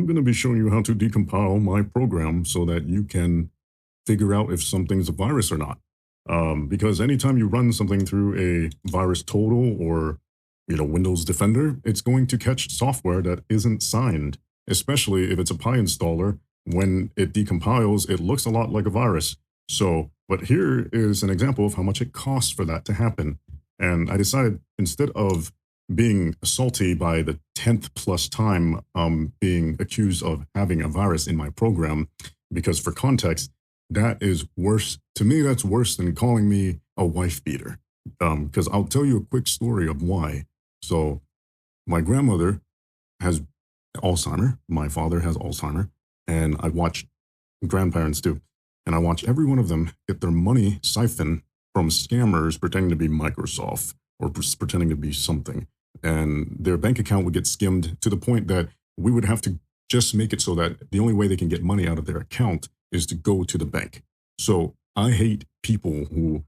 I'm going to be showing you how to decompile my program so that you can figure out if something's a virus or not. Because anytime you run something through a virus total or Windows Defender, it's going to catch software that isn't signed, especially if it's a Pi installer. When it decompiles, it looks a lot like a virus. So, but here is an example of how much it costs for that to happen. And I decided, instead of being salty by the 10th plus time being accused of having a virus in my program, because for context, that is worse. To me, that's worse than calling me a wife beater. Because I'll tell you a quick story of why. So my grandmother has Alzheimer. My father has Alzheimer. And I watched grandparents too. And I watched every one of them get their money siphoned from scammers pretending to be Microsoft or pretending to be something. And their bank account would get skimmed to the point that we would have to just make it so that the only way they can get money out of their account is to go to the bank. So I hate people who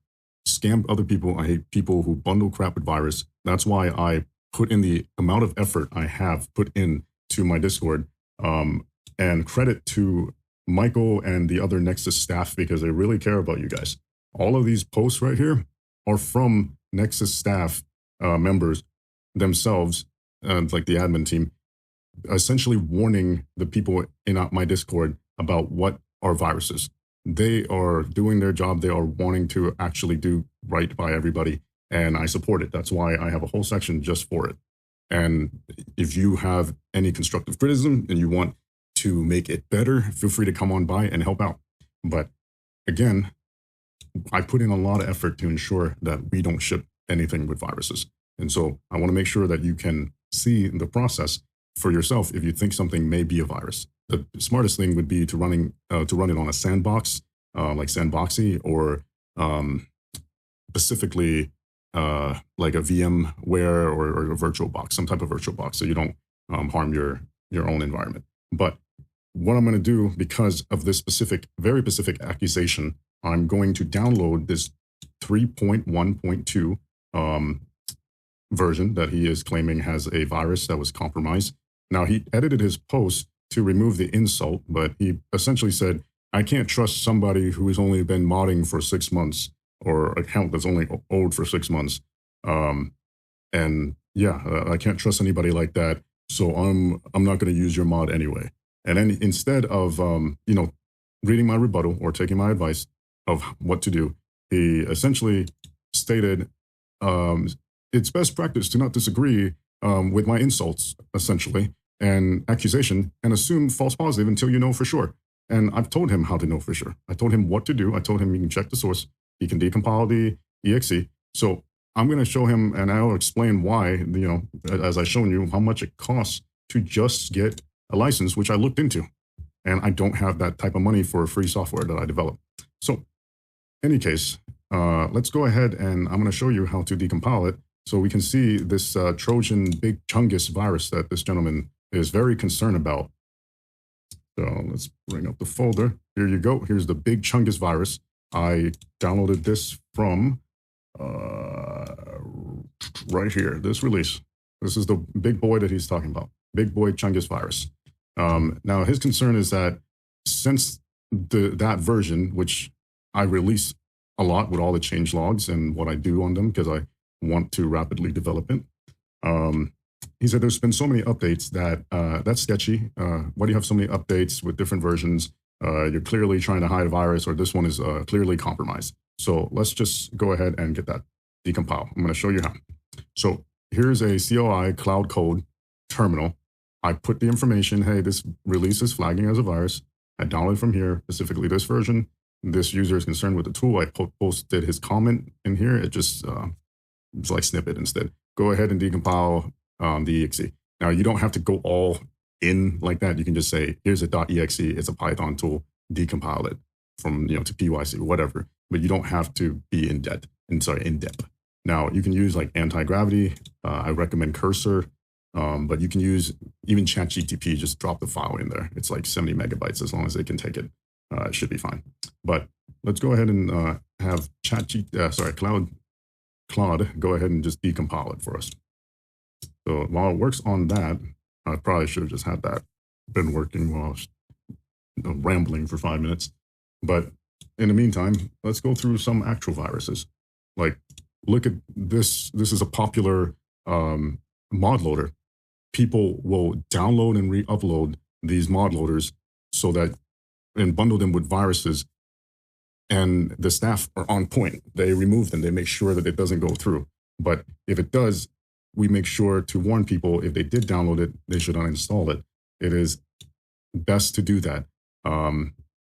scam other people. I hate people who bundle crap with virus. That's why I put in the amount of effort I have put in to my Discord. And credit to Michael and the other Nexus staff, because they really care about you guys. All of these posts right here are from Nexus staff members themselves, like the admin team, essentially warning the people in my Discord about what are viruses. They are doing their job. They are wanting to actually do right by everybody, and I support it. That's why I have a whole section just for it. And if you have any constructive criticism and you want to make it better, feel free to come on by and help out. But again, I put in a lot of effort to ensure that we don't ship anything with viruses. And so I want to make sure that you can see the process for yourself if you think something may be a virus. The smartest thing would be to run it on a sandbox, like Sandboxy, or specifically like a VMware or a virtual box, some type of virtual box, so you don't harm your own environment. But what I'm going to do, because of this very specific accusation, I'm going to download this 3.1.2 version that he is claiming has a virus that was compromised. Now, he edited his post to remove the insult, but he essentially said, I can't trust somebody who has only been modding for 6 months, or account that's only old for 6 months. And yeah, I can't trust anybody like that. So I'm not going to use your mod anyway. And then instead of, reading my rebuttal or taking my advice of what to do, he essentially stated, it's best practice to not disagree with my insults, essentially, and accusation, and assume false positive until you know for sure. And I've told him how to know for sure. I told him what to do. I told him he can check the source. He can decompile the exe. So I'm going to show him, and I'll explain why, as I've shown you, how much it costs to just get a license, which I looked into. And I don't have that type of money for free software that I develop. So in any case, let's go ahead, and I'm going to show you how to decompile it so we can see this Trojan Big Chungus virus that this gentleman is very concerned about. So let's bring up the folder. Here you go. Here's the Big Chungus virus. I downloaded this from right here, this release. This is the big boy that he's talking about, Big Boy Chungus virus. Now, his concern is that since that version, which I release a lot with all the change logs and what I do on them, because I want to rapidly develop it, he said there's been so many updates that that's sketchy. Why do you have so many updates with different versions? You're clearly trying to hide a virus, or this one is clearly compromised. So let's just go ahead and get that decompile. I'm going to show you how. So here's a CLI Cloud Code terminal. I put the information, hey, this release is flagging as a virus. I downloaded from here, specifically this version. This user is concerned with the tool. I posted his comment in here. It just, it's like snippet instead. Go ahead and decompile the exe. Now, you don't have to go all in like that. You can just say, here's a .exe. It's a Python tool. Decompile it from, to PYC, whatever. But you don't have to be in depth. Now, you can use like anti-gravity. I recommend Cursor. But you can use even ChatGTP, just drop the file in there. It's like 70 megabytes, as long as they can take it. It should be fine. But let's go ahead and have Claude go ahead and just decompile it for us. So while it works on that, I probably should have just had that been working while rambling for 5 minutes. But in the meantime, let's go through some actual viruses. Like, look at this. This is a popular mod loader. People will download and re-upload these mod loaders so that and bundle them with viruses. And the staff are on point. They remove them. They make sure that it doesn't go through. But if it does, we make sure to warn people if they did download it, they should uninstall it. It is best to do that.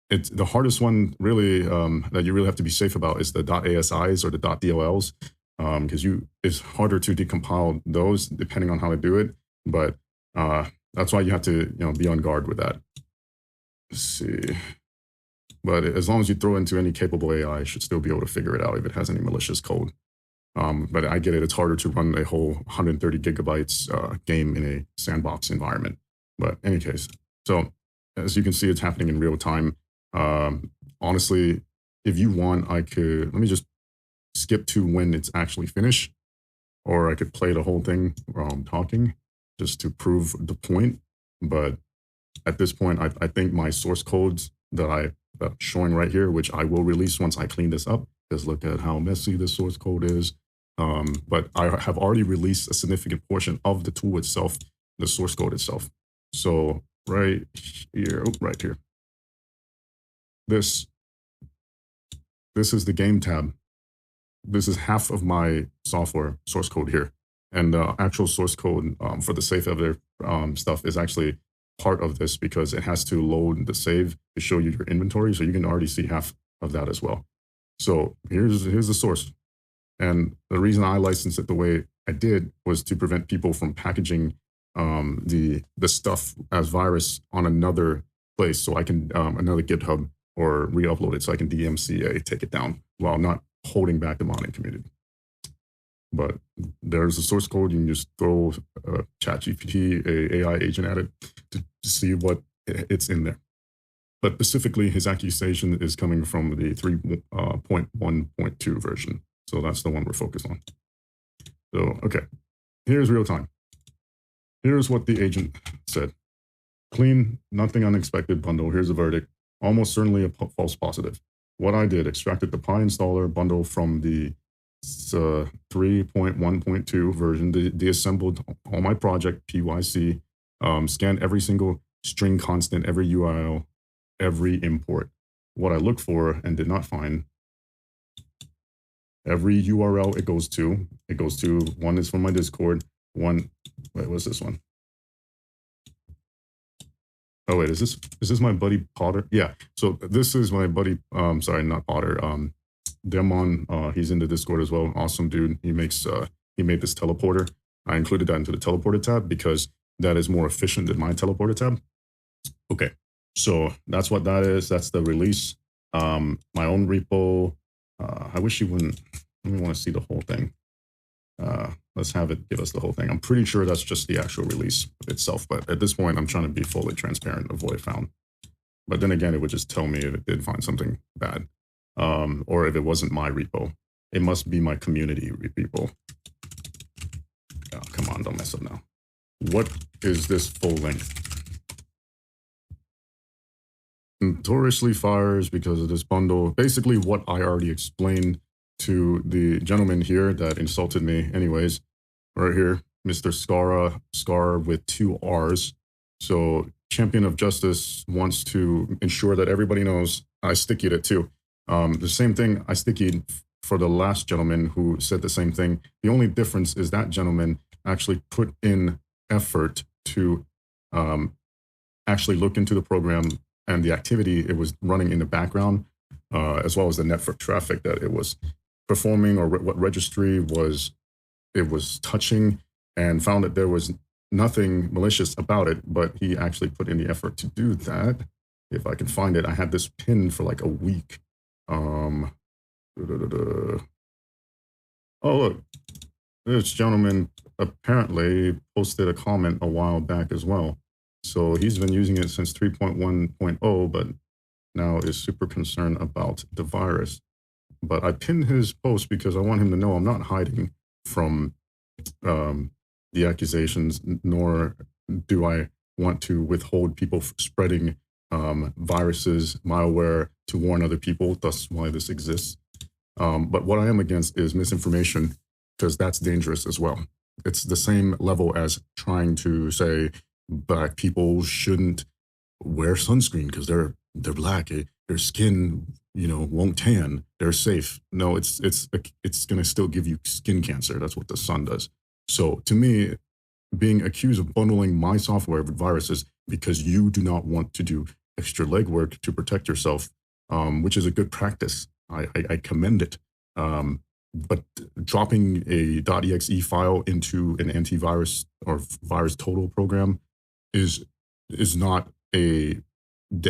It's the hardest one really that you really have to be safe about is the .asis or the .dols because it's harder to decompile those depending on how to do it. But that's why you have to be on guard with that. Let's see. But as long as you throw into any capable AI, it should still be able to figure it out if it has any malicious code. But I get it. It's harder to run a whole 130 gigabytes game in a sandbox environment. But in any case, so as you can see, it's happening in real time. Honestly, if you want, let me just skip to when it's actually finished, or I could play the whole thing while I'm talking just to prove the point. But at this point, I think my source codes that I'm showing right here, which I will release once I clean this up, because look at how messy this source code is. But I have already released a significant portion of the tool itself, the source code itself. So right here, right here. This is the game tab. This is half of my software source code here. And the actual source code for the safe editor stuff is actually part of this because it has to load the save to show you your inventory. So you can already see half of that as well. So here's the source. And the reason I licensed it the way I did was to prevent people from packaging the stuff as virus on another place. So I can, another GitHub or re-upload it so I can DMCA, take it down while not holding back the modding community. But there's the source code. You can just throw ChatGPT, a AI agent at it to see what it's in there. But specifically, his accusation is coming from the 3.1.2 version. So that's the one we're focused on. So, okay, here's real time. Here's what the agent said. Clean, nothing unexpected bundle. Here's a verdict. Almost certainly a false positive. What I did, extracted the Pi installer bundle from the 3.1.2 version, deassembled all my project, PYC, scanned every single string constant, every URL, every import. What I looked for and did not find, every URL it goes to, one is from my Discord, one, wait, what's this one? Oh wait, is this my buddy Potter? Yeah, so this is my buddy, sorry, not Potter, Demon, he's in the Discord as well, awesome dude. He made this teleporter. I included that into the teleporter tab because that is more efficient than my teleporter tab. Okay, so that's what that is. That's the release. My own repo. I wish you wouldn't, let me want to see the whole thing. Let's have it give us the whole thing. I'm pretty sure that's just the actual release itself, but at this point, I'm trying to be fully transparent of what I found. But then again, it would just tell me if it did find something bad, or if it wasn't my repo. It must be my community repo. Oh, come on, don't mess up now. What is this full length? Notoriously fires because of this bundle. Basically what I already explained to the gentleman here that insulted me anyways, right here, Mr. Scar with 2 R's. So Champion of Justice wants to ensure that everybody knows I stickied it too. The same thing I stickied for the last gentleman who said the same thing. The only difference is that gentleman actually put in effort to actually look into the program and the activity it was running in the background, as well as the network traffic that it was performing or what registry it was touching, and found that there was nothing malicious about it, but he actually put in the effort to do that. If I can find it, I had this pinned for like a week. Oh, look, this gentleman apparently posted a comment a while back as well. So he's been using it since 3.1.0, but now is super concerned about the virus. But I pinned his post because I want him to know I'm not hiding from the accusations, nor do I want to withhold people spreading viruses, malware to warn other people. That's why this exists. But what I am against is misinformation, because that's dangerous as well. It's the same level as trying to say Black people shouldn't wear sunscreen because they're Black. Their skin, won't tan. They're safe. No, it's going to still give you skin cancer. That's what the sun does. So to me, being accused of bundling my software with viruses because you do not want to do extra legwork to protect yourself, which is a good practice. I commend it. But dropping a .exe file into an antivirus or virus total program is not the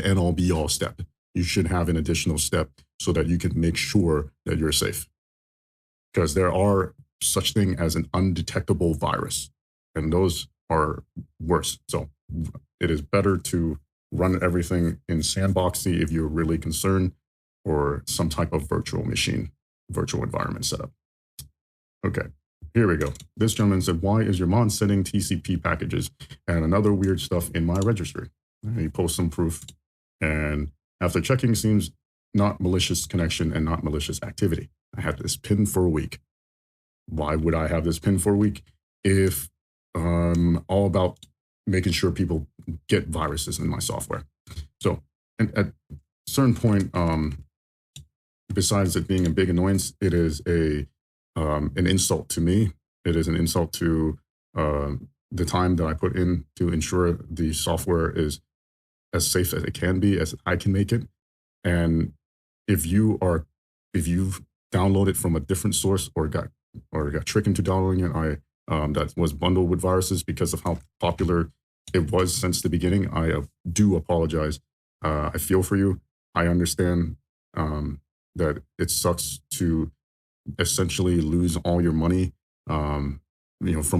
end all be all step. You should have an additional step so that you can make sure that you're safe. Because there are such thing as an undetectable virus, and those are worse. So it is better to run everything in Sandboxy if you're really concerned, or some type of virtual machine, virtual environment setup. Okay, here we go. This gentleman said, why is your mod sending TCP packages and another weird stuff in my registry? And he posts some proof, and after checking, seems not malicious connection and not malicious activity. I had this pinned for a week. Why would I have this pinned for a week if all about making sure people get viruses in my software? So, and at a certain point, besides it being a big annoyance, it is an insult to me. It is an insult to the time that I put in to ensure the software is as safe as it can be, as I can make it. And if you've downloaded from a different source or got tricked into downloading it, that was bundled with viruses because of how popular it was since the beginning, I do apologize. I feel for you. I understand that it sucks to essentially lose all your money, from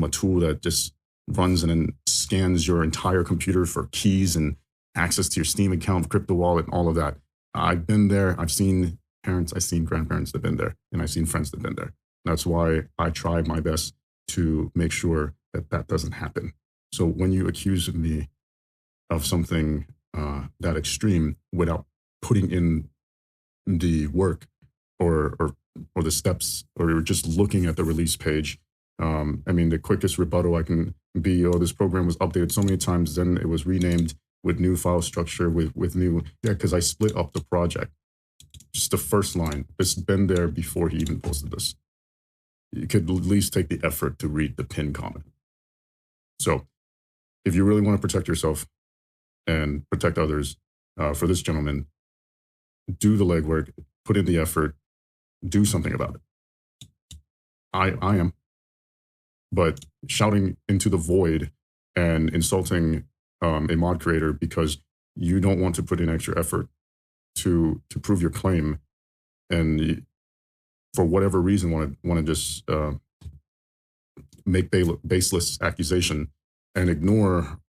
a tool that just runs and then scans your entire computer for keys and access to your Steam account, crypto wallet, and all of that. I've been there. I've seen parents, I've seen grandparents that have been there, and I've seen friends that have been there. That's why I try my best to make sure that that doesn't happen. So when you accuse me of something that extreme without putting in the work or the steps, or just looking at the release page, the quickest rebuttal I can be, this program was updated so many times, then it was renamed with new file structure, with new, because I split up the project. Just the first line, it's been there before he even posted this. You could at least take the effort to read the pinned comment. So if you really want to protect yourself and protect others, for this gentleman, do the legwork, put in the effort, do something about it. I am. But shouting into the void and insulting a mod creator because you don't want to put in extra effort to prove your claim, and for whatever reason want to just make baseless accusation and ignore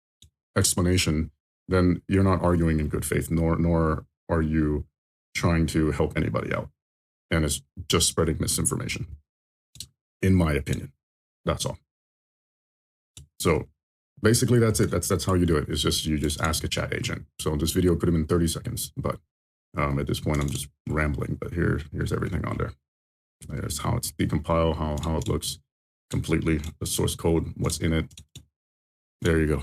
explanation, then you're not arguing in good faith, nor are you trying to help anybody out. And it's just spreading misinformation, in my opinion. That's all. So basically that's it. That's how you do it. It's just, you just ask a chat agent. So this video could have been 30 seconds, but at this point I'm just rambling, but here's everything on there. There's how it's decompile, how it looks completely, the source code, what's in it. There you go.